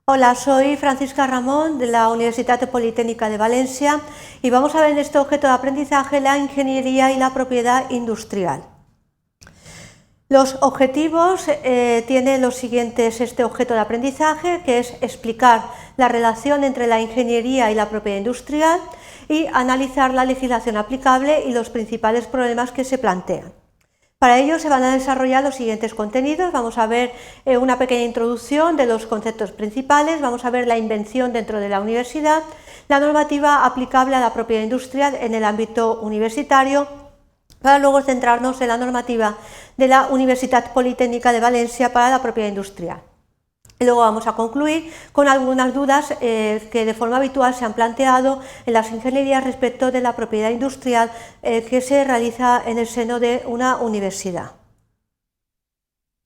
Hola, soy Francisca Ramón de la Universitat Politécnica de Valencia y vamos a ver en este objeto de aprendizaje la ingeniería y la propiedad industrial. Los objetivos tiene los siguientes este objeto de aprendizaje, que es explicar la relación entre la ingeniería y la propiedad industrial y analizar la legislación aplicable y los principales problemas que se plantean. Para ello se van a desarrollar los siguientes contenidos. Vamos a ver una pequeña introducción de los conceptos principales, vamos a ver la invención dentro de la universidad, la normativa aplicable a la propiedad industrial en el ámbito universitario, para luego centrarnos en la normativa de la Universitat Politécnica de Valencia para la propiedad industrial. Y luego vamos a concluir con algunas dudas que de forma habitual se han planteado en las ingenierías respecto de la propiedad industrial que se realiza en el seno de una universidad.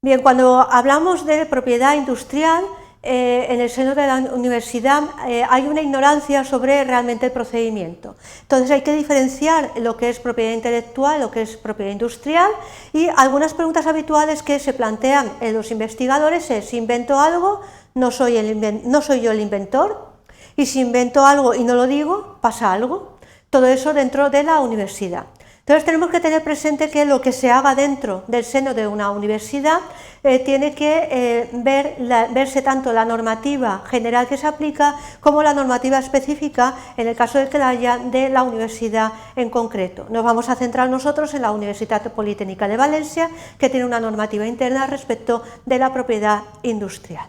Bien, cuando hablamos de propiedad industrial en el seno de la universidad hay una ignorancia sobre realmente el procedimiento. Entonces hay que diferenciar lo que es propiedad intelectual, lo que es propiedad industrial, y algunas preguntas habituales que se plantean en los investigadores es: si invento algo, no soy yo el inventor, y si invento algo y no lo digo, pasa algo. Todo eso dentro de la universidad. Entonces tenemos que tener presente que lo que se haga dentro del seno de una universidad tiene que verse tanto la normativa general que se aplica como la normativa específica, en el caso de que la haya, de la universidad en concreto. Nos vamos a centrar nosotros en la Universitat Politécnica de Valencia, que tiene una normativa interna respecto de la propiedad industrial.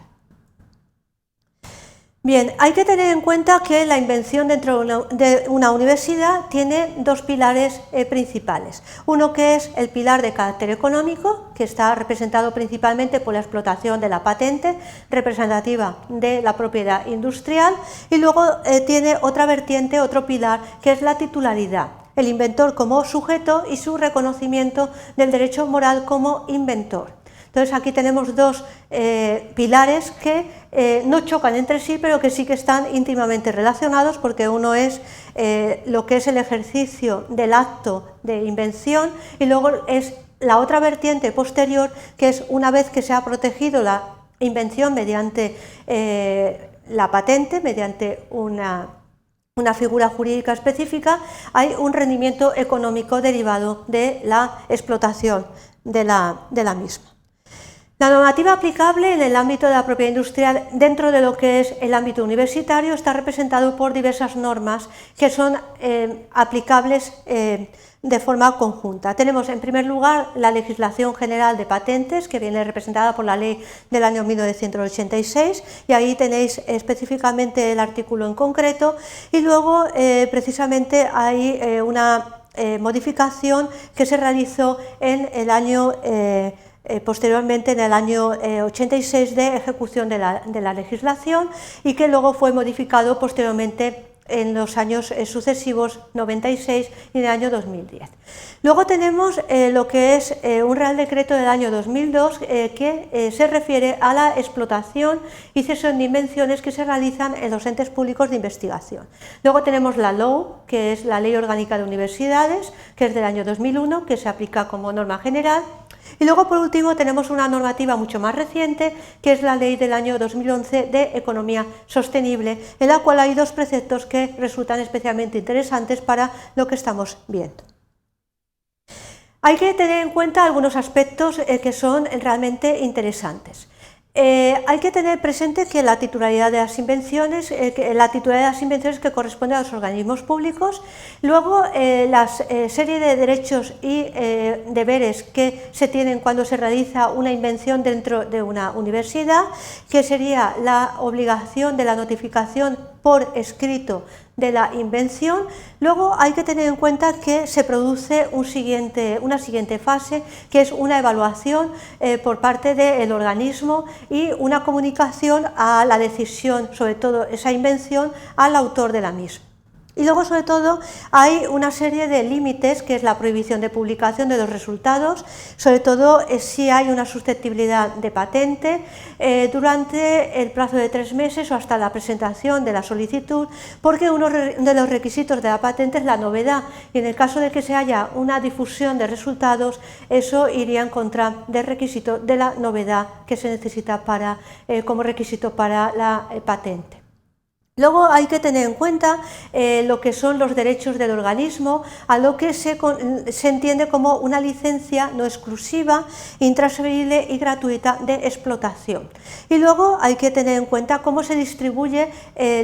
Bien, hay que tener en cuenta que la invención dentro de una universidad tiene dos pilares principales. Uno que es el pilar de carácter económico, que está representado principalmente por la explotación de la patente representativa de la propiedad industrial, y luego tiene otra vertiente, otro pilar, que es la titularidad, el inventor como sujeto y su reconocimiento del derecho moral como inventor. Entonces aquí tenemos dos pilares que no chocan entre sí, pero que sí que están íntimamente relacionados, porque uno es lo que es el ejercicio del acto de invención, y luego es la otra vertiente posterior, que es una vez que se ha protegido la invención mediante la patente, mediante una figura jurídica específica, hay un rendimiento económico derivado de la explotación de la misma. La normativa aplicable en el ámbito de la propiedad industrial dentro de lo que es el ámbito universitario está representado por diversas normas que son aplicables de forma conjunta. Tenemos en primer lugar la legislación general de patentes, que viene representada por la ley del año 1986, y ahí tenéis específicamente el artículo en concreto, y luego precisamente hay una modificación que se realizó en el año posteriormente en el año 86 de ejecución de la legislación, y que luego fue modificado posteriormente en los años sucesivos 96 y en el año 2010. Luego tenemos lo que es un Real Decreto del año 2002 que se refiere a la explotación y cesión de invenciones que se realizan en los entes públicos de investigación. Luego tenemos la LOU, que es la Ley Orgánica de Universidades, que es del año 2001, que se aplica como norma general. Y luego, por último, tenemos una normativa mucho más reciente, que es la ley del año 2011 de economía sostenible, en la cual hay dos preceptos que resultan especialmente interesantes para lo que estamos viendo. Hay que tener en cuenta algunos aspectos que son realmente interesantes. Hay que tener presente que la titularidad de las invenciones, que corresponde a los organismos públicos, luego la serie de derechos y deberes que se tienen cuando se realiza una invención dentro de una universidad, que sería la obligación de la notificación por escrito de la invención. Luego hay que tener en cuenta que se produce una siguiente fase, que es una evaluación por parte del organismo y una comunicación a la decisión, sobre todo esa invención, al autor de la misma. Y luego, sobre todo, hay una serie de límites, que es la prohibición de publicación de los resultados, sobre todo si hay una susceptibilidad de patente durante el plazo de 3 meses o hasta la presentación de la solicitud, porque uno de los requisitos de la patente es la novedad, y en el caso de que se haya una difusión de resultados, eso iría en contra del requisito de la novedad que se necesita como requisito para la patente. Luego hay que tener en cuenta lo que son los derechos del organismo, a lo que se entiende como una licencia no exclusiva, intransferible y gratuita de explotación. Y luego hay que tener en cuenta cómo se distribuyen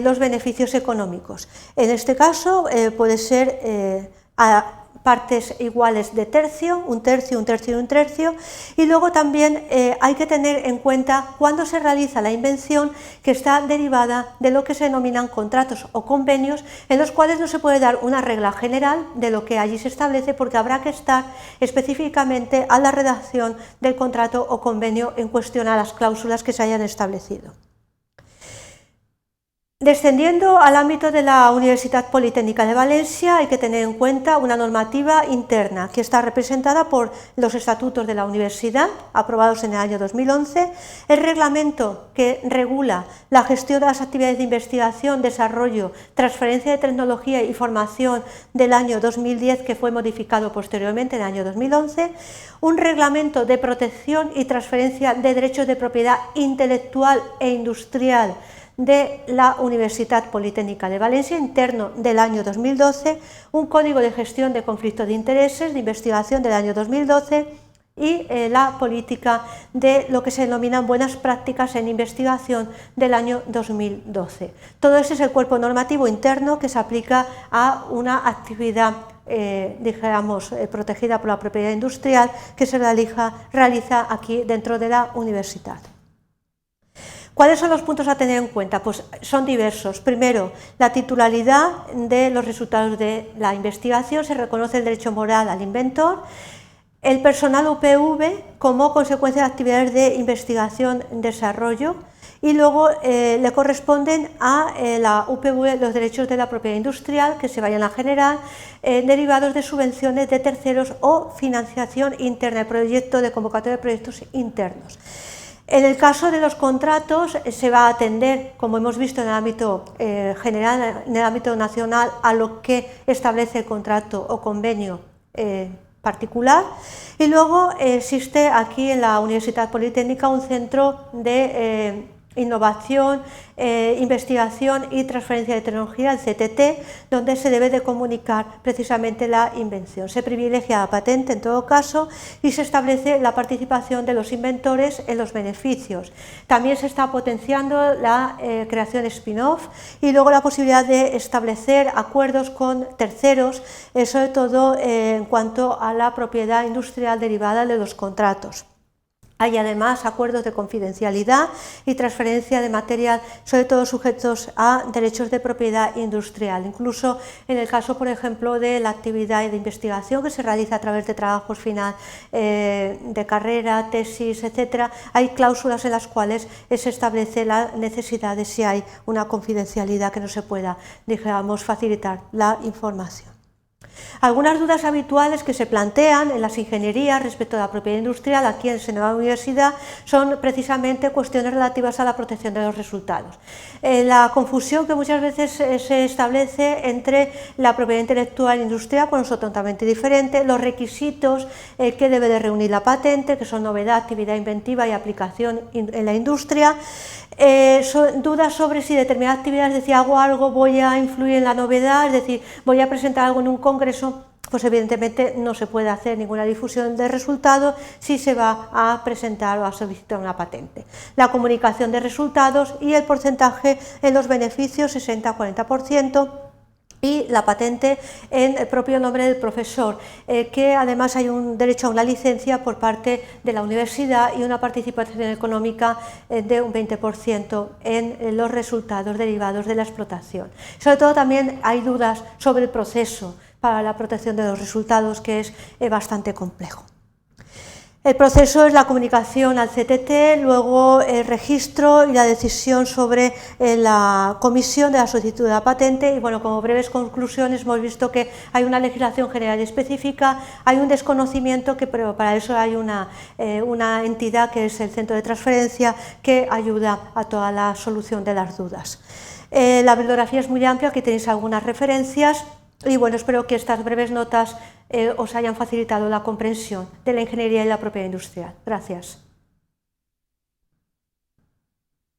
los beneficios económicos. En este caso puede ser a partes iguales de tercio, un tercio, un tercio y un tercio, y luego también hay que tener en cuenta cuándo se realiza la invención, que está derivada de lo que se denominan contratos o convenios, en los cuales no se puede dar una regla general de lo que allí se establece, porque habrá que estar específicamente a la redacción del contrato o convenio en cuestión, a las cláusulas que se hayan establecido. Descendiendo al ámbito de la Universitat Politécnica de Valencia, hay que tener en cuenta una normativa interna que está representada por los estatutos de la universidad, aprobados en el año 2011, el reglamento que regula la gestión de las actividades de investigación, desarrollo, transferencia de tecnología y formación del año 2010, que fue modificado posteriormente en el año 2011, un reglamento de protección y transferencia de derechos de propiedad intelectual e industrial de la Universitat Politécnica de Valencia, interno del año 2012, un código de gestión de conflictos de intereses de investigación del año 2012 y la política de lo que se denominan buenas prácticas en investigación del año 2012. Todo ese es el cuerpo normativo interno que se aplica a una actividad dijéramos, protegida por la propiedad industrial que se realiza aquí dentro de la universidad. ¿Cuáles son los puntos a tener en cuenta? Pues son diversos. Primero, la titularidad de los resultados de la investigación, se reconoce el derecho moral al inventor, el personal UPV como consecuencia de actividades de investigación y desarrollo, y luego le corresponden a la UPV los derechos de la propiedad industrial que se vayan a generar derivados de subvenciones de terceros o financiación interna, el proyecto de convocatoria de proyectos internos. En el caso de los contratos se va a atender, como hemos visto en el ámbito general, en el ámbito nacional, a lo que establece el contrato o convenio particular, y luego existe aquí en la Universitat Politécnica un centro de innovación, investigación y transferencia de tecnología, el CTT, donde se debe de comunicar precisamente la invención. Se privilegia la patente en todo caso y se establece la participación de los inventores en los beneficios. También se está potenciando la creación spin-off y luego la posibilidad de establecer acuerdos con terceros, sobre todo en cuanto a la propiedad industrial derivada de los contratos. Hay además acuerdos de confidencialidad y transferencia de material, sobre todo sujetos a derechos de propiedad industrial. Incluso en el caso, por ejemplo, de la actividad de investigación que se realiza a través de trabajos final de carrera, tesis, etcétera, hay cláusulas en las cuales se establece la necesidad de si hay una confidencialidad que no se pueda, digamos, facilitar la información. Algunas dudas habituales que se plantean en las ingenierías respecto a la propiedad industrial aquí en la universidad son precisamente cuestiones relativas a la protección de los resultados. La confusión que muchas veces se establece entre la propiedad intelectual e industrial, cuando son totalmente diferentes, los requisitos que debe de reunir la patente, que son novedad, actividad inventiva y aplicación en la industria. Son dudas sobre si determinadas actividades, es decir, hago algo, voy a influir en la novedad, es decir, voy a presentar algo en un congreso, pues evidentemente no se puede hacer ninguna difusión de resultados si se va a presentar o a solicitar una patente. La comunicación de resultados y el porcentaje en los beneficios, 60-40%, y la patente en el propio nombre del profesor, que además hay un derecho a una licencia por parte de la universidad y una participación económica de un 20% en los resultados derivados de la explotación. Sobre todo también hay dudas sobre el proceso para la protección de los resultados, que es bastante complejo. El proceso es la comunicación al CTT, luego el registro y la decisión sobre la comisión de la solicitud de la patente y bueno, como breves conclusiones hemos visto que hay una legislación general específica, hay un desconocimiento, pero para eso hay una entidad que es el Centro de Transferencia que ayuda a toda la solución de las dudas. La bibliografía es muy amplia, aquí tenéis algunas referencias. Y bueno, espero que estas breves notas os hayan facilitado la comprensión de la ingeniería y la propiedad industrial. Gracias.